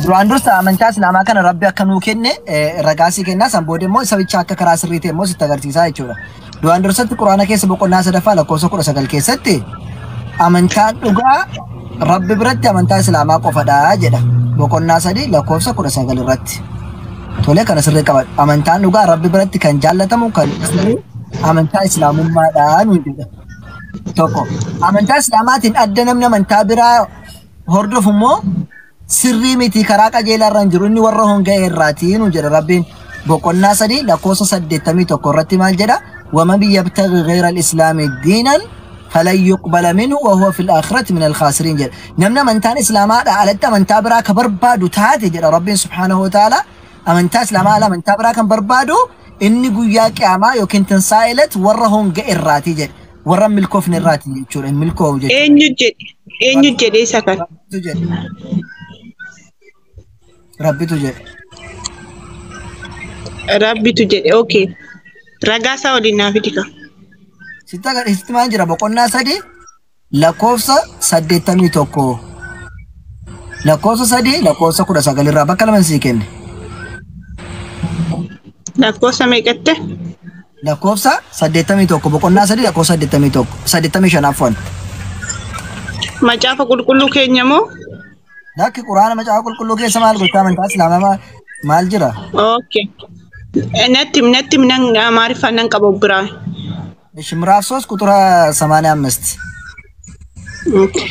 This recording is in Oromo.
duraan dursa amantaa islaamaa kana rabbi akka nuu kenne ragaasii kennaa san booda immoo isa bicha akka karaa sirrii ta'e immoo sitti agarsiisaa jechuudha. Duraan dursatti quraana keessa boqonnaa sadaffaa lakkoofsa 19 keessatti amantaan dhugaa rabbi biratti amantaa islaamaa qofadha jedha. Boqonnaa 3 lakkoofsa 19 irratti. Tole kana sirrii qaba. Amantaan dhugaa rabbi biratti kan jaallatamu kan amantaa islaamummaadha nuyi jedha. Tokko amantaa islaamaatiin adda namni amantaa biraa hordofu immoo sirrii miti karaa qajeelaa irra hin jiru inni warra honga'e irraatii nu jedha rabbiin boqonnaa 3 lakkoofsa 81 irratti maal jedha waman yabtaghi ghayra al-islaami diinan falan yuqbala minhu wa huwa fil aakhirati min al-khaasiriin jedha namni amantaan islaamaadha alatti amantaa biraa ka barbaadu taate jedha rabbiin subhaanahu wa ta'ala amantaa islaamaa ala amantaa biraa kan barbaadu inni guyyaa qiyaamaa yookiin tinsaa'ilatti warra honga'e irraatii jedha warra milkoofne irraatii jechuudha milkoofu jechuudha eenyu jedhe isa kan rabbitu jedhe okay ragaasaa waliin naaf hidhika sitti maal jira boqonnaa 3 lakkoofsa 81 lakkoofsa 3 lakkoofsa 19 irraa bakka lama sii kenne lakkoofsa meeqatte lakkoofsa 81 boqonnaa 3 lakkoofsa 85 afwan macaafa qulqulluu keenya moo Lakki quraana macaafa qulqulluu keessa maal gocha amantaa islaamaa maal jira? Okay. Natti minan amaariffaan nan qaba biraa. Ishimraaf 3 kutura 85. Okay.